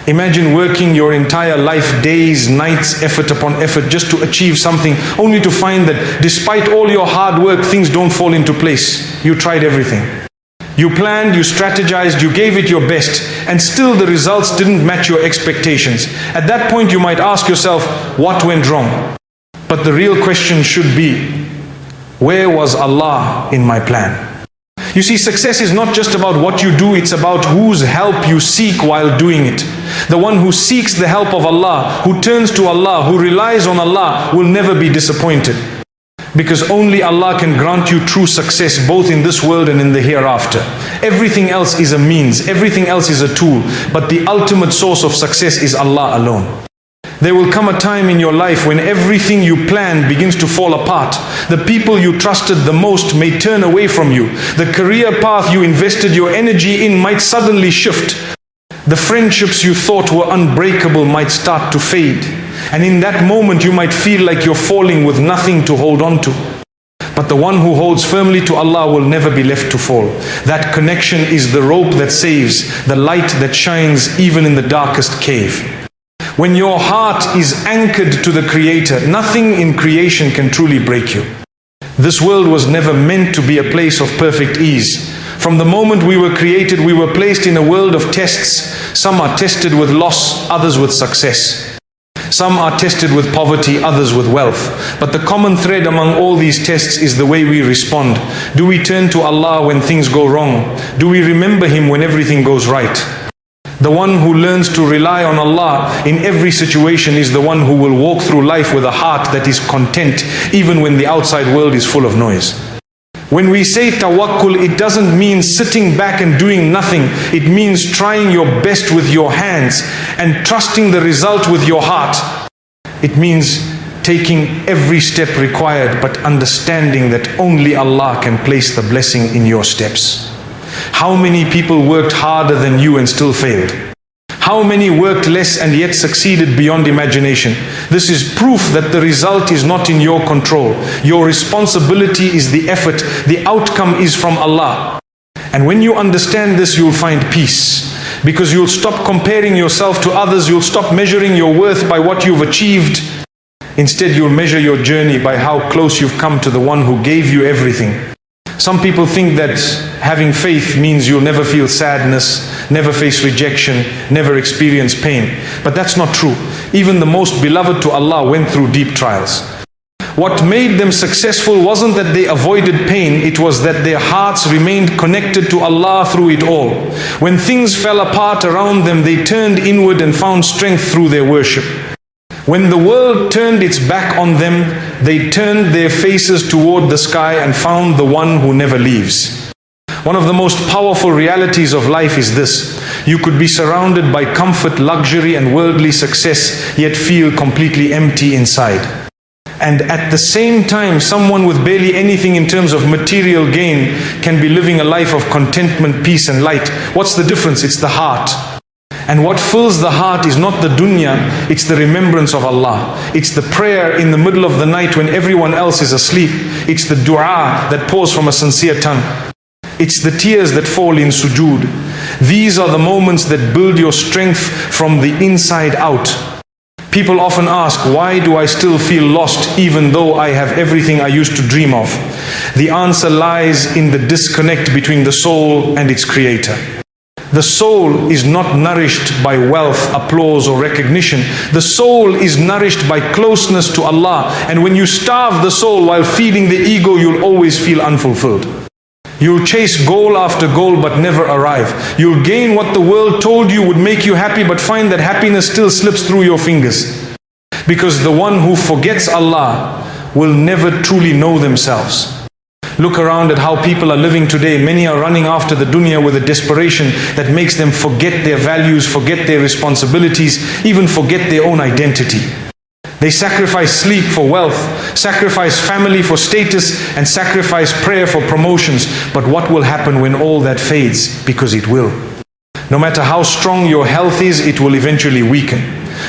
Imagine working your entire life, days, nights, effort upon effort, just to achieve something, only to find that despite all your hard work, things don't fall into place. You tried everything. You planned, you strategized, you gave it your best, and still the results didn't match your expectations. At that point you might ask yourself, what went wrong? But the real question should be, where was Allah in my plan? You see, success is not just about what you do, it's about whose help you seek while doing it. The one who seeks the help of Allah, who turns to Allah, who relies on Allah, will never be disappointed. Because only Allah can grant you true success both in this world and in the hereafter. Everything else is a means, everything else is a tool, but the ultimate source of success is Allah alone. There will come a time in your life when everything you planned begins to fall apart. The people you trusted the most may turn away from you. The career path you invested your energy in might suddenly shift. The friendships you thought were unbreakable might start to fade. And in that moment you might feel like you're falling with nothing to hold on to. But the one who holds firmly to Allah will never be left to fall. That connection is the rope that saves, the light that shines even in the darkest cave. When your heart is anchored to the Creator, nothing in creation can truly break you. This world was never meant to be a place of perfect ease. From the moment we were created, we were placed in a world of tests. Some are tested with loss, others with success. Some are tested with poverty, others with wealth. But the common thread among all these tests is the way we respond. Do we turn to Allah when things go wrong? Do we remember Him when everything goes right? The one who learns to rely on Allah in every situation is the one who will walk through life with a heart that is content, even when the outside world is full of noise. When we say tawakkul, it doesn't mean sitting back and doing nothing. It means trying your best with your hands and trusting the result with your heart. It means taking every step required, but understanding that only Allah can place the blessing in your steps. How many people worked harder than you and still failed? How many worked less and yet succeeded beyond imagination? This is proof that the result is not in your control. Your responsibility is the effort. The outcome is from Allah. And when you understand this, you'll find peace. Because you'll stop comparing yourself to others. You'll stop measuring your worth by what you've achieved. Instead, you'll measure your journey by how close you've come to the one who gave you everything. Some people think that having faith means you'll never feel sadness, never face rejection, never experience pain. But that's not true. Even the most beloved to Allah went through deep trials. What made them successful wasn't that they avoided pain, it was that their hearts remained connected to Allah through it all. When things fell apart around them, they turned inward and found strength through their worship. When the world turned its back on them, they turned their faces toward the sky and found the one who never leaves. One of the most powerful realities of life is this. You could be surrounded by comfort, luxury and worldly success, yet feel completely empty inside. And at the same time, someone with barely anything in terms of material gain can be living a life of contentment, peace and light. What's the difference? It's the heart. And what fills the heart is not the dunya, it's the remembrance of Allah. It's the prayer in the middle of the night when everyone else is asleep. It's the dua that pours from a sincere tongue. It's the tears that fall in sujood. These are the moments that build your strength from the inside out. People often ask, why do I still feel lost even though I have everything I used to dream of? The answer lies in the disconnect between the soul and its creator. The soul is not nourished by wealth, applause or recognition. The soul is nourished by closeness to Allah. And when you starve the soul while feeding the ego, you'll always feel unfulfilled. You'll chase goal after goal but never arrive. You'll gain what the world told you would make you happy but find that happiness still slips through your fingers. Because the one who forgets Allah will never truly know themselves. Look around at how people are living today. Many are running after the dunya with a desperation that makes them forget their values, forget their responsibilities, even forget their own identity. They sacrifice sleep for wealth, sacrifice family for status, and sacrifice prayer for promotions. But what will happen when all that fades? Because it will. No matter how strong your health is, it will eventually weaken.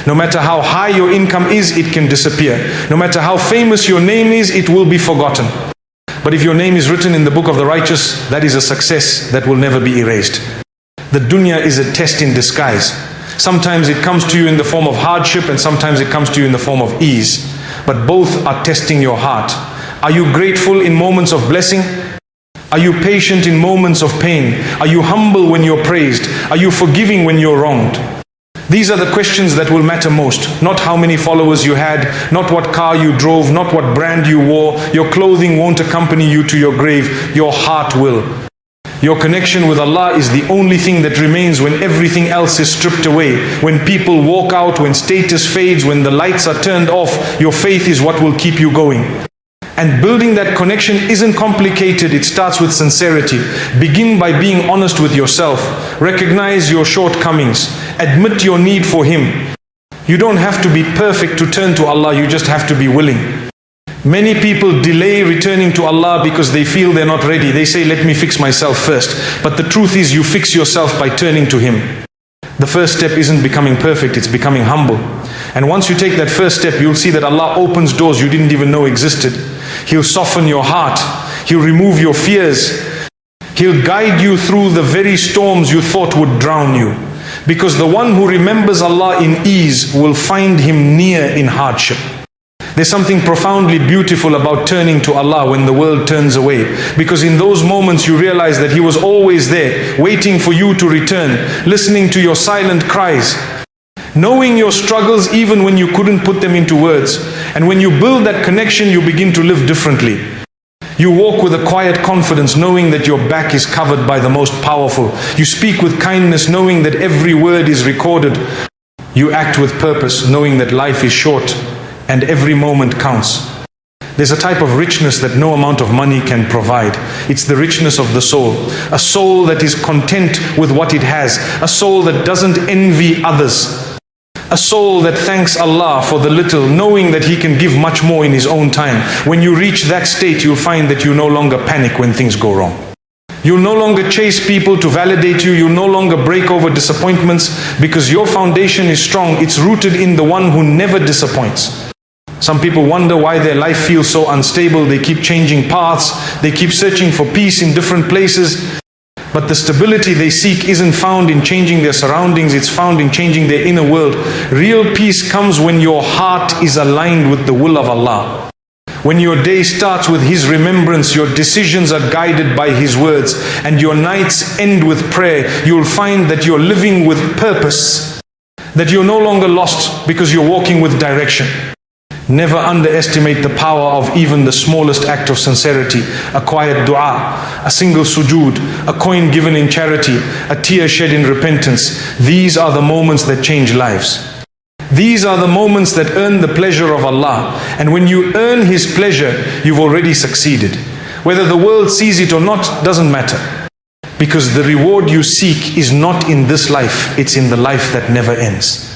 No matter how high your income is, it can disappear. No matter how famous your name is, it will be forgotten. But if your name is written in the book of the righteous, that is a success that will never be erased. The dunya is a test in disguise. Sometimes it comes to you in the form of hardship, and sometimes it comes to you in the form of ease. But both are testing your heart. Are you grateful in moments of blessing? Are you patient in moments of pain? Are you humble when you're praised? Are you forgiving when you're wronged? These are the questions that will matter most. Not how many followers you had, not what car you drove, not what brand you wore. Your clothing won't accompany you to your grave. Your heart will. Your connection with Allah is the only thing that remains when everything else is stripped away. When people walk out, when status fades, when the lights are turned off, your faith is what will keep you going. And building that connection isn't complicated. It starts with sincerity. Begin by being honest with yourself. Recognize your shortcomings. Admit your need for Him. You don't have to be perfect to turn to Allah. You just have to be willing. Many people delay returning to Allah because they feel they're not ready. They say, let me fix myself first. But the truth is, you fix yourself by turning to Him. The first step isn't becoming perfect, it's becoming humble. And once you take that first step, you'll see that Allah opens doors you didn't even know existed. He'll soften your heart. He'll remove your fears. He'll guide you through the very storms you thought would drown you. Because the one who remembers Allah in ease will find Him near in hardship. There's something profoundly beautiful about turning to Allah when the world turns away. Because in those moments you realize that He was always there, waiting for you to return, listening to your silent cries, knowing your struggles even when you couldn't put them into words. And when you build that connection, you begin to live differently. You walk with a quiet confidence, knowing that your back is covered by the most powerful. You speak with kindness, knowing that every word is recorded. You act with purpose, knowing that life is short and every moment counts. There's a type of richness that no amount of money can provide. It's the richness of the soul. A soul that is content with what it has. A soul that doesn't envy others. A soul that thanks Allah for the little, knowing that He can give much more in His own time. When you reach that state, you'll find that you no longer panic when things go wrong. You'll no longer chase people to validate you. You'll no longer break over disappointments, because your foundation is strong. It's rooted in the one who never disappoints. Some people wonder why their life feels so unstable. They keep changing paths. They keep searching for peace in different places. But the stability they seek isn't found in changing their surroundings. It's found in changing their inner world. Real peace comes when your heart is aligned with the will of Allah. When your day starts with His remembrance, your decisions are guided by His words, and your nights end with prayer, you'll find that you're living with purpose. That you're no longer lost because you're walking with direction. Never underestimate the power of even the smallest act of sincerity. A quiet dua, a single sujood, a coin given in charity, a tear shed in repentance. These are the moments that change lives. These are the moments that earn the pleasure of Allah. And when you earn His pleasure, you've already succeeded. Whether the world sees it or not, doesn't matter. Because the reward you seek is not in this life, it's in the life that never ends.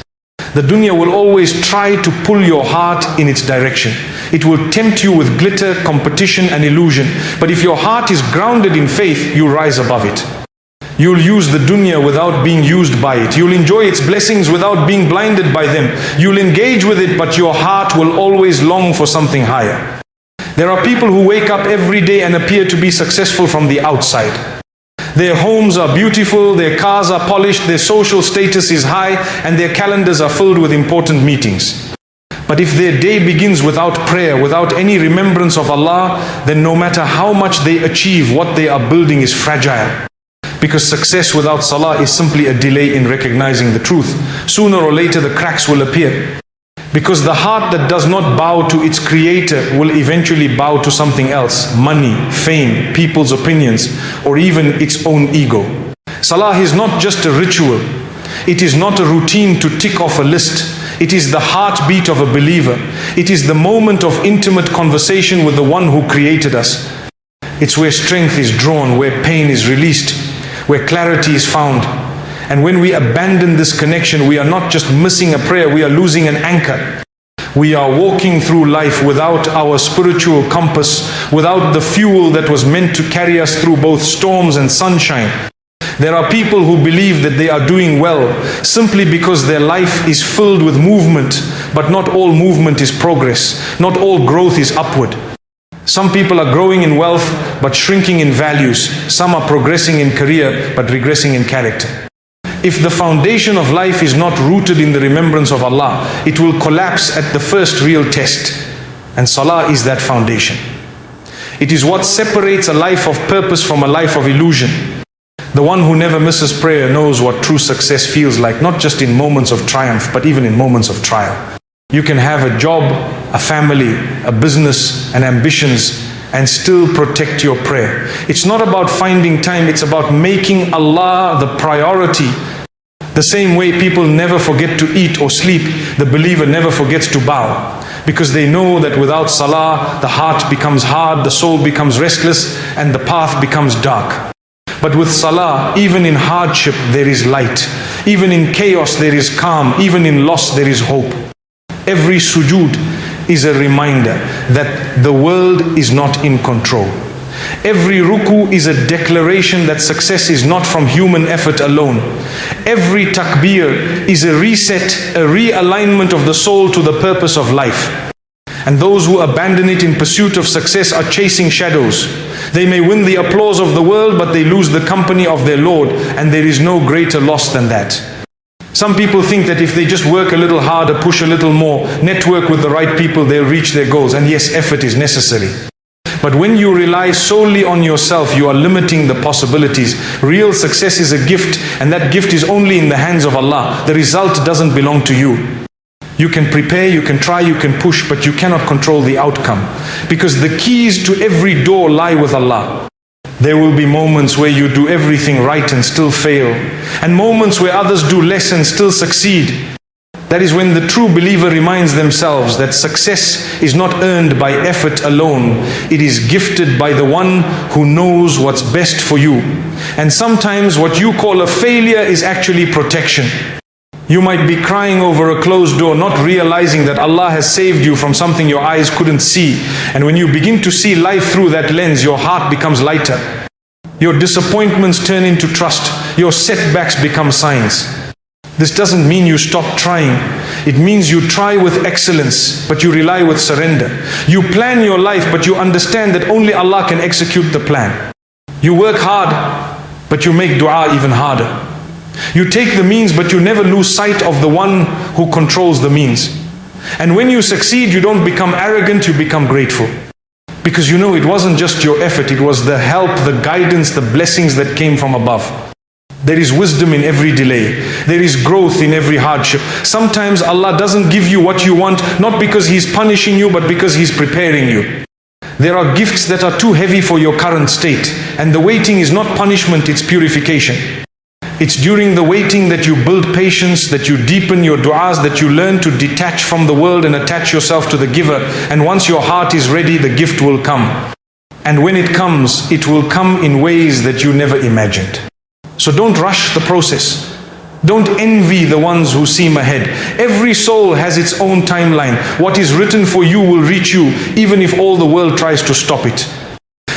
The dunya will always try to pull your heart in its direction. It will tempt you with glitter, competition and illusion. But if your heart is grounded in faith, you'll rise above it. You'll use the dunya without being used by it. You'll enjoy its blessings without being blinded by them. You'll engage with it, but your heart will always long for something higher. There are people who wake up every day and appear to be successful from the outside. Their homes are beautiful, their cars are polished, their social status is high, and their calendars are filled with important meetings. But if their day begins without prayer, without any remembrance of Allah, then no matter how much they achieve, what they are building is fragile. Because success without salah is simply a delay in recognizing the truth. Sooner or later the cracks will appear. Because the heart that does not bow to its creator will eventually bow to something else. Money, fame, people's opinions, or even its own ego. Salah is not just a ritual. It is not a routine to tick off a list. It is the heartbeat of a believer. It is the moment of intimate conversation with the one who created us. It's where strength is drawn, where pain is released, where clarity is found. And when we abandon this connection, we are not just missing a prayer, we are losing an anchor. We are walking through life without our spiritual compass, without the fuel that was meant to carry us through both storms and sunshine. There are people who believe that they are doing well simply because their life is filled with movement, but not all movement is progress. Not all growth is upward. Some people are growing in wealth but shrinking in values. Some are progressing in career but regressing in character. If the foundation of life is not rooted in the remembrance of Allah, it will collapse at the first real test. And salah is that foundation. It is what separates a life of purpose from a life of illusion. The one who never misses prayer knows what true success feels like, not just in moments of triumph, but even in moments of trial. You can have a job, a family, a business, and ambitions, and still protect your prayer. It's not about finding time, it's about making Allah the priority. The same way people never forget to eat or sleep, the believer never forgets to bow. Because they know that without salah, the heart becomes hard, the soul becomes restless, and the path becomes dark. But with salah, even in hardship, there is light. Even in chaos, there is calm. Even in loss, there is hope. Every sujood is a reminder that the world is not in control. Every ruku is a declaration that success is not from human effort alone. Every takbir is a reset, a realignment of the soul to the purpose of life. And those who abandon it in pursuit of success are chasing shadows. They may win the applause of the world, but they lose the company of their Lord, and there is no greater loss than that. Some people think that if they just work a little harder, push a little more, network with the right people, they'll reach their goals. And yes, effort is necessary. But when you rely solely on yourself, you are limiting the possibilities. Real success is a gift, and that gift is only in the hands of Allah. The result doesn't belong to you. You can prepare, you can try, you can push, but you cannot control the outcome. Because the keys to every door lie with Allah. There will be moments where you do everything right and still fail, and moments where others do less and still succeed. That is when the true believer reminds themselves that success is not earned by effort alone. It is gifted by the one who knows what's best for you. And sometimes what you call a failure is actually protection. You might be crying over a closed door, not realizing that Allah has saved you from something your eyes couldn't see. And when you begin to see life through that lens, your heart becomes lighter. Your disappointments turn into trust. Your setbacks become signs. This doesn't mean you stop trying. It means you try with excellence, but you rely with surrender. You plan your life, but you understand that only Allah can execute the plan. You work hard, but you make dua even harder. You take the means, but you never lose sight of the one who controls the means. And when you succeed, you don't become arrogant, you become grateful. Because you know it wasn't just your effort, it was the help, the guidance, the blessings that came from above. There is wisdom in every delay. There is growth in every hardship. Sometimes Allah doesn't give you what you want, not because He's punishing you, but because He's preparing you. There are gifts that are too heavy for your current state, and the waiting is not punishment, it's purification. It's during the waiting that you build patience, that you deepen your du'as, that you learn to detach from the world and attach yourself to the giver. And once your heart is ready, the gift will come. And when it comes, it will come in ways that you never imagined. So don't rush the process. Don't envy the ones who seem ahead. Every soul has its own timeline. What is written for you will reach you, even if all the world tries to stop it.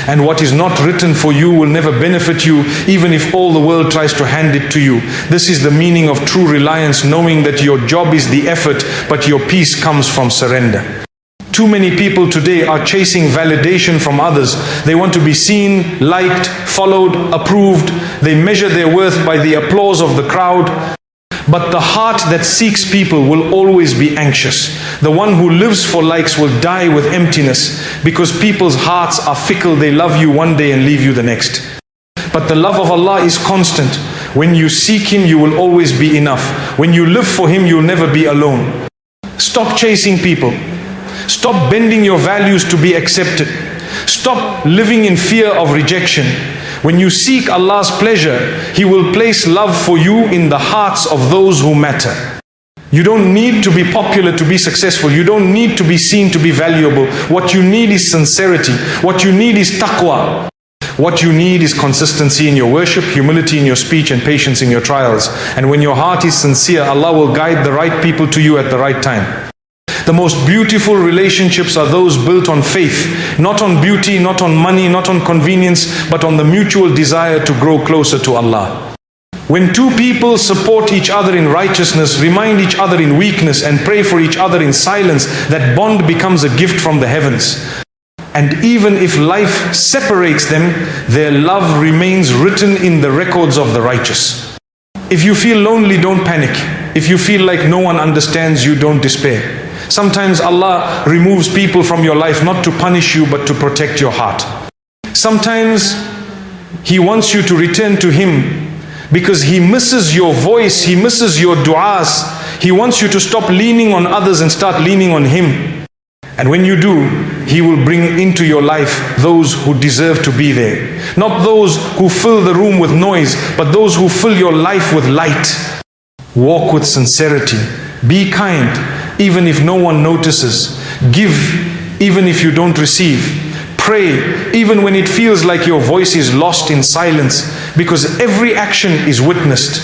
And what is not written for you will never benefit you, even if all the world tries to hand it to you. This is the meaning of true reliance, knowing that your job is the effort, but your peace comes from surrender. Too many people today are chasing validation from others. They want to be seen, liked, followed, approved. They measure their worth by the applause of the crowd. But the heart that seeks people will always be anxious. The one who lives for likes will die with emptiness, because people's hearts are fickle. They love you one day and leave you the next. But the love of Allah is constant. When you seek Him, you will always be enough. When you live for Him, you'll never be alone. Stop chasing people. Stop bending your values to be accepted. Stop living in fear of rejection. When you seek Allah's pleasure, He will place love for you in the hearts of those who matter. You don't need to be popular to be successful. You don't need to be seen to be valuable. What you need is sincerity. What you need is taqwa. What you need is consistency in your worship, humility in your speech, and patience in your trials. And when your heart is sincere, Allah will guide the right people to you at the right time. The most beautiful relationships are those built on faith, not on beauty, not on money, not on convenience, but on the mutual desire to grow closer to Allah. When two people support each other in righteousness, remind each other in weakness, and pray for each other in silence, that bond becomes a gift from the heavens. And even if life separates them, their love remains written in the records of the righteous. If you feel lonely, don't panic. If you feel like no one understands you, don't despair. Sometimes Allah removes people from your life not to punish you, but to protect your heart. Sometimes He wants you to return to Him because He misses your voice, He misses your du'as. He wants you to stop leaning on others and start leaning on Him. And when you do, He will bring into your life those who deserve to be there. Not those who fill the room with noise, but those who fill your life with light. Walk with sincerity. Be kind, even if no one notices. Give, even if you don't receive. Pray, even when it feels like your voice is lost in silence, because every action is witnessed.